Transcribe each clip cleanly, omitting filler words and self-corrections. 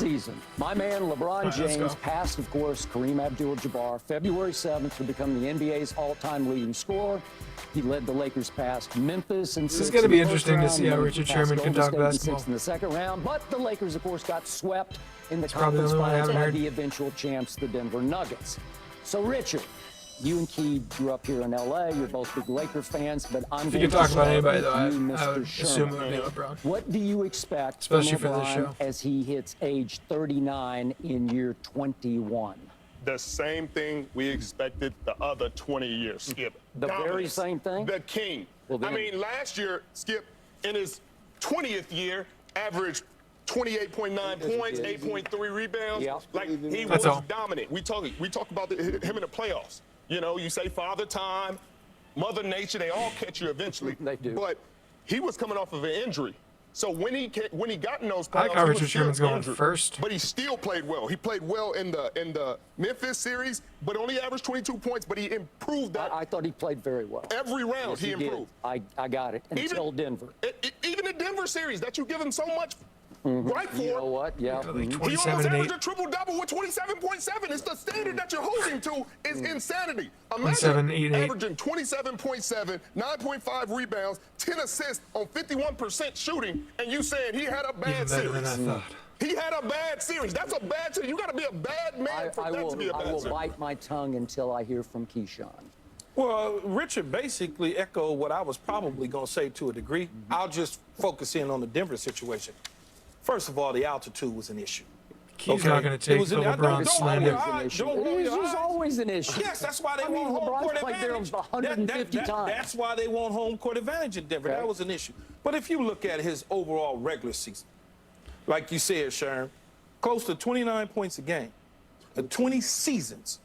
season. My man, LeBron James, passed, of course, Kareem Abdul-Jabbar February 7th to become the NBA's all-time leading scorer. He led the Lakers past Memphis and this is going to be interesting to see how Richard Sherman can talk basketball. In the second round, but the Lakers, of course, got swept in the conference finals by the eventual champs, the Denver Nuggets. So, Richard, you and Key grew up here in L.A. You're both big Laker fans, but I'm going to talk about anybody, though, I Mr. would assume it would be LeBron. What do you expect especially from LeBron for this show as he hits age 39 in year 21? The same thing we expected the other 20 years, Skip. The very same thing? The king. Well, I mean, last year, Skip, in his 20th year, averaged 28.9 points, 8.3 rebounds. Yep. Like, he was dominant. We talk about him in the playoffs. You know, you say Father Time, Mother Nature, they all catch you eventually. They do. But he was coming off of an injury. So when he got in those playoffs, I like how Richard Sherman's going first. but he still played well. He played well in the Memphis series, but only averaged 22 points. But he improved that. I thought he played very well. Every round Yes, he improved. Did. I got it until Denver. Even the Denver series that you give him so much right for. You know what? Yeah. He almost averaged a triple-double with 27.7. It's the standard that you're holding to is insanity. Imagine averaging 27.7, 9.5 rebounds, 10 assists on 51% shooting, and you saying he had a bad series. Than I thought. He had a bad series. That's a bad series. You got to be a bad man for that to be a bad series. I will bite my tongue until I hear from Keyshawn. Well, Richard basically echoed what I was probably going to say to a degree. I'll just focus in on the Denver situation. First of all, the altitude was an issue. He's not going to take the LeBron slander. It's always an issue. Yes, that's why they want home court advantage. 150 times. That's why they want home court advantage in Denver. That was an issue. But if you look at his overall regular season, like you said, Sharon, close to 29 points a game, 20 seasons,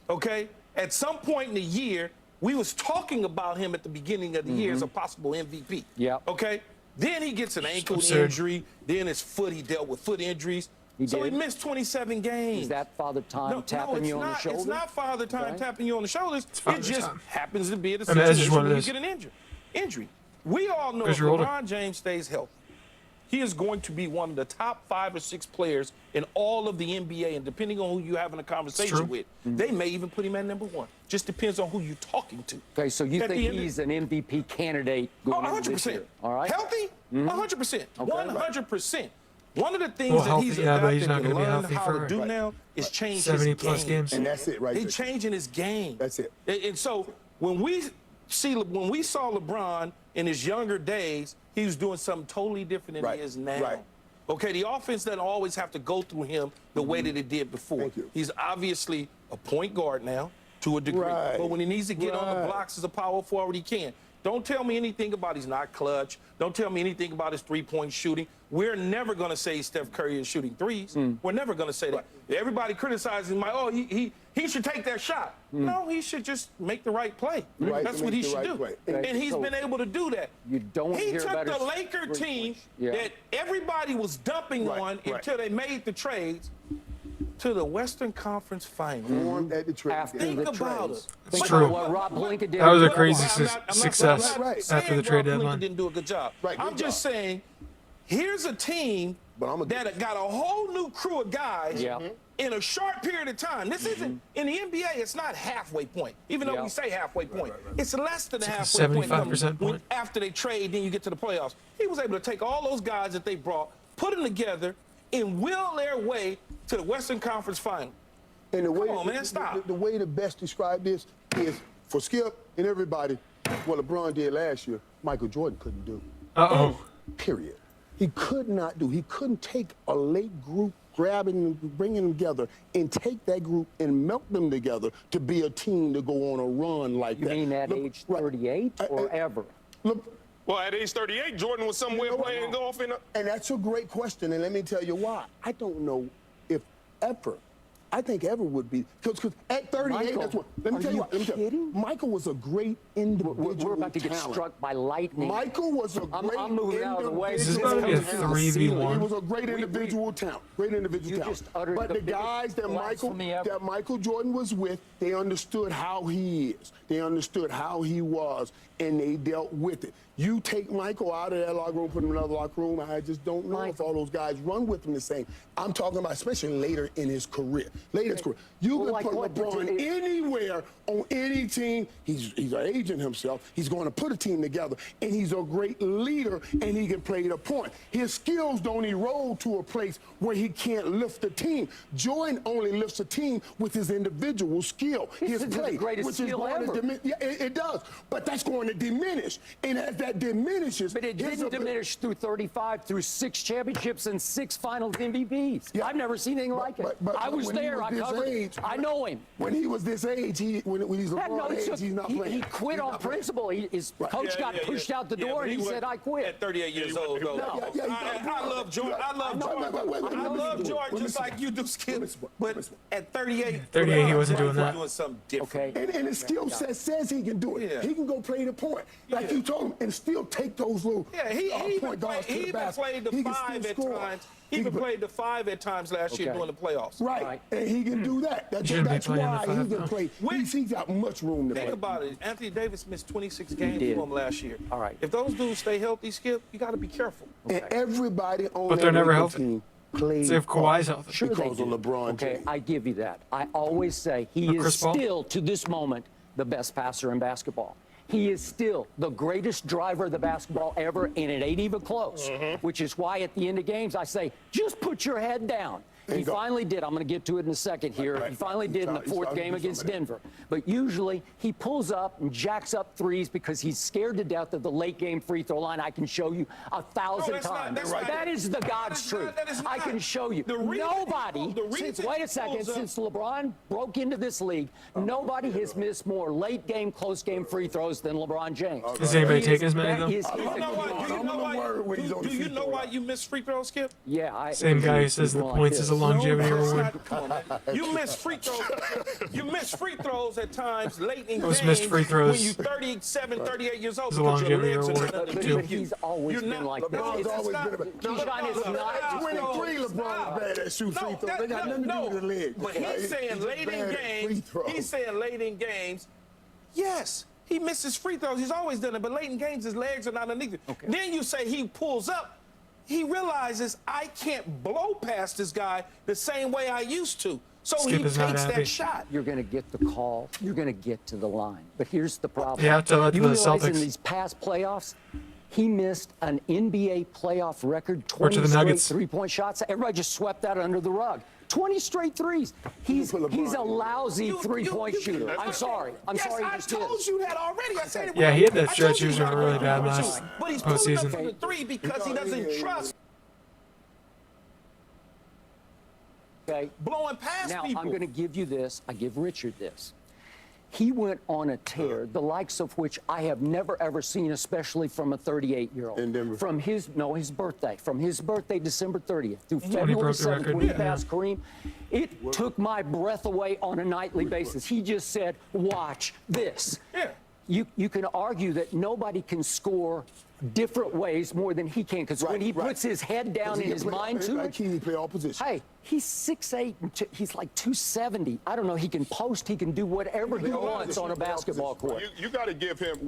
okay? At some point in the year, we was talking about him at the beginning of the year as a possible MVP. Yeah. Okay? Then he gets an ankle injury. Then his foot, he dealt with foot injuries. He missed 27 games. Is that Father Time tapping you on the shoulder? It's not Father Time tapping you on the shoulders. It just happens to be a that's just situation what it where you is. get an injury. We all know if LeBron James stays healthy, he is going to be one of the top 5 or 6 players in all of the NBA, and depending on who you're having a conversation with, they may even put him at number 1. Just depends on who you're talking to. Okay, so you think he's an MVP candidate going into this year? All right. Healthy? 100%. 100%. One of the things Well, that healthy, he's yeah, but he's not adapted going to and be learned healthy how to do for now is change 70+ his game. games. And that's it, right? He's changing his game. That's it. And so when we saw LeBron in his younger days, he was doing something totally different than he is now. Right. Okay, the offense doesn't always have to go through him the way that it did before. Thank you. He's obviously a point guard now to a degree. Right. But when he needs to get on the blocks as a power forward, he can. Don't tell me anything about he's not clutch. Don't tell me anything about his three-point shooting. We're never going to say Steph Curry is shooting threes. We're never going to say that. Everybody criticizes him like, oh, he should take that shot. No, he should just make the right play. That's what he should do. And he's been able to do that. You don't he hear took the Laker team that everybody was dumping on until they made the trades to the Western Conference Finals. Think about it. It's true. What Rob Blinka did. That was a crazy success after the trade Rob Blinka deadline. didn't do a good job. I'm just saying, here's a team that got a whole new crew of guys in a short period of time. This isn't, in the NBA, it's not halfway point, even though we say halfway point. It's less than a halfway point. 75% point. After they trade, then you get to the playoffs. He was able to take all those guys that they brought, put them together, and will their way to the Western Conference Final. And the way, Come on, man, stop. The way to best describe this is for Skip and everybody, what LeBron did last year, Michael Jordan couldn't do. Period. He could not do. He couldn't take a late group, grabbing them, bringing them together, and take that group and melt them together to be a team to go on a run like that. You mean at age 38 or ever? Well, at age 38, Jordan was somewhere playing golf. And that's a great question, and let me tell you why. I don't know if ever. I think ever would be, because at 38, Michael, that's what. Let me tell you what. Let me tell you. Michael was a great individual. We're about to get struck by lightning. Michael was a great I'm moving out of the way. This is about to be a 3v1. He was a great individual talent. Great individual talent. But the guys that Michael Jordan was with, they understood how he is. They understood how he was, and they dealt with it. You take Michael out of that locker room, put him in another locker room. I just don't know if all those guys run with him the same. I'm talking about especially later in his career. Later in his career. You can put LeBron anywhere on any team. He's an agent himself. He's going to put a team together, and he's a great leader, and he can play the point. His skills don't erode to a place where he can't lift the team. Jordan only lifts a team with his individual skill, his play, which is going to diminish. Yeah, it does, but that's going to diminish, and as that diminishes, but it didn't diminish through 35, through 6 championships and 6 Finals MVPs. Yeah. I've never seen anything like it. But I was there. I covered it. I know him. When he was this age, when he's LeBron age, he's not playing. He quit on principle. His coach got pushed out the door, and he said, "I quit." At 38 years old, though. I love Jordan. I love Jordan just like you do, Skip. But at 38, he wasn't doing that. Doing something different. Okay. And his skill set says he can do it. Yeah. He can go play the point, like you told him, and still take those little point guards to the basket. Played the 5 at times. He even played the 5 at times last year during the playoffs. Right. And he can do that. That's why he can play. He's got much room to play. Think about it. Anthony Davis missed 26 games for him last year. All right. If those dudes stay healthy, Skip, you got to be careful. And everybody on but they're never healthy. Plays if Kawhi's healthy. Sure because of LeBron James. Okay, I give you that. I always say he is still, to this moment, the best passer in basketball. He is still the greatest driver of the basketball ever, and it ain't even close, which is why at the end of games I say, just put your head down. He finally did. I'm going to get to it in a second here. He finally did in the 4th game against Denver. But usually he pulls up and jacks up threes because he's scared to death of the late game free throw line. I can show you 1,000 times. That is the God's truth. I can show you. Nobody, wait a second, since LeBron broke into this league, nobody has missed more late game, close game free throws than LeBron James. Does anybody take as many, though? Do you know why you miss free throws, Skip? Yeah. Same guy who says the points is a longevity reward. You miss free throws. You miss free throws at times late in games missed free throws. when you're 37, 38 years old. It's a longevity reward. But he's always been like this. LeBron's always been about Keyshawn is not 23. LeBron's bad at shooting free throws. They got nothing to do with the leg. But he's saying late in games. He's saying late in games. Yes. He misses free throws. He's always done it. But late in games, his legs are not underneath it. Then you say he pulls up. He realizes I can't blow past this guy the same way I used to. So he takes that shot. You're going to get the call. You're going to get to the line. But here's the problem. Yeah, to let the Celtics. Celtics. In these past playoffs, he missed an NBA playoff record 20 to the straight Nuggets. three-point shots. Everybody just swept that under the rug. 20 straight threes. He's a lousy three-point shooter. I'm sorry. I'm sorry he just I told you that already. I said it. Yeah, he had that stretch. He was doing really bad last But he's pulling up postseason. for the 3 because he doesn't trust blowing past now, people. I'm going to give you this. I give Richard this. He went on a tear, the likes of which I have never, ever seen, especially from a 38-year-old. In Denver. From his birthday. From his birthday, December 30th, through When he February broke the 7th, record, when he yeah. passed Kareem, it took my breath away on a nightly basis. He just said, watch this. Yeah. You can argue that nobody can score different ways more than he can, because when he puts his head down in his mind to it, he play all positions. hey, he's 6'8", he's like 270. I don't know, he can post, he can do whatever he wants on a basketball court. You got to give him,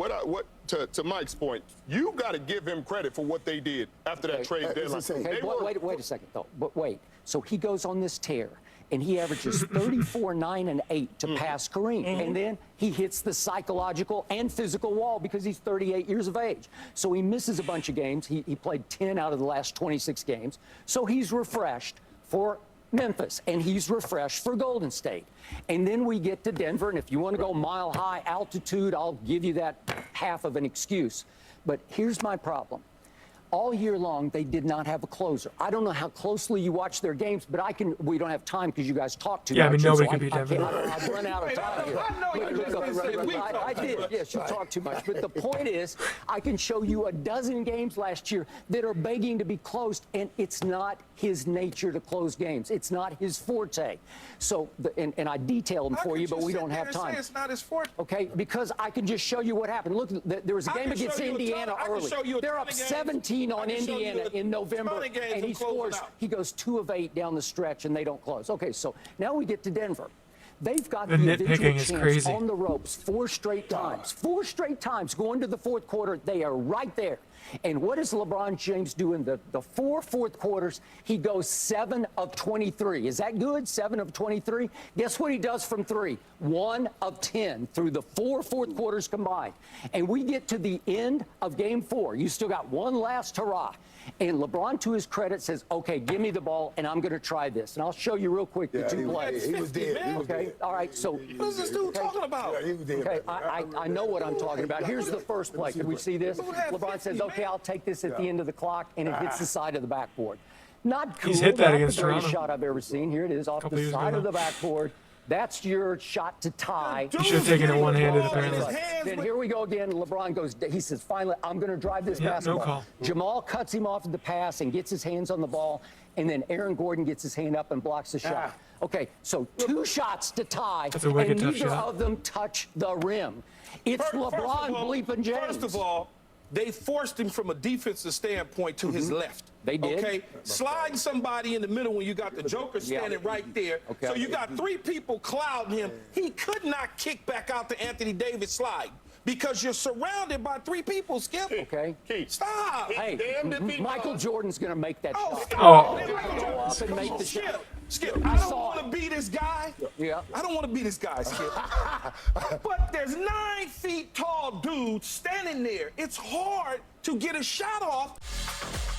to Mike's point, you got to give him credit for what they did after that trade deadline. Okay, wait a second, though. But wait. So he goes on this tear, and he averages 34, 9, and 8 to pass Kareem. And then he hits the psychological and physical wall because he's 38 years of age. So he misses a bunch of games. He played 10 out of the last 26 games. So he's refreshed for Memphis, and he's refreshed for Golden State. And then we get to Denver, and if you want to go mile-high altitude, I'll give you that half of an excuse. But here's my problem. All year long, they did not have a closer. I don't know how closely you watch their games, but we don't have time because you guys talk too much. Yeah, I mean, nobody so can beat Denver. I've run out of time here. I did. Yes, you talked too much. But the point is, I can show you a dozen games last year that are begging to be closed, and it's not his nature to close games. It's not his forte. So, and I detail them for you, but we don't have time. It's not his forte. Okay, because I can just show you what happened. Look, there was a game against Indiana early. They're up 17 on Indiana in November, and he scores. He goes 2 of 8 down the stretch, and they don't close. Okay, so now we get to Denver. They've got The the nitpicking is eventual chance crazy. on the ropes 4 straight times. 4 straight times going to the fourth quarter. They are right there. And what does LeBron James do in the 4 fourth quarters? He goes 7 of 23. Is that good? 7 of 23? Guess what he does from 3? 1 of 10 through the 4 fourth quarters combined. And we get to the end of game 4. You still got one last hurrah. And LeBron, to his credit, says, okay, give me the ball, and I'm going to try this. And I'll show you real quick the 2 plays. He was dead. He was Okay, dead. all right, so... What is this dude talking about? Yeah, he was dead. Okay, I know what I'm talking about. Here's the first play. Can we see this? LeBron says, okay, I'll take this at the end of the clock, and it hits the side of the backboard. Not cool. He's hit that not against the greatest Toronto. shot I've ever seen. Here it is, off Couple the years side ago of now. the backboard. That's your shot to tie. He should have taken it one-handed, Ball in his apparently. hands Then with- here we go again. LeBron goes, he says, finally, I'm going to drive this Yeah, no basketball. call. Jamal cuts him off at the pass and gets his hands on the ball. And then Aaron Gordon gets his hand up and blocks the shot. Okay, so 2 shots to tie, That's a wicked and tough neither shot. of them touch the rim. It's First of LeBron all- bleeping James. First of all, they forced him from a defensive standpoint to his left. They did. Okay, sliding somebody in the middle when you got the Joker standing right there. Okay. So you got 3 people clouding him. He could not kick back out to Anthony Davis slide because you're surrounded by 3 people, Skip. Okay. Stop. Hey, Damned if he Michael does. Jordan's going to make that Oh, shot. stop. Oh. Man, Michael Go Jordan, up and make the Skip, shot. Skip, I I don't saw want to be this guy. Yeah. I don't want to be this guy, Skip. But there's 9 feet tall dudes standing there. It's hard to get a shot off.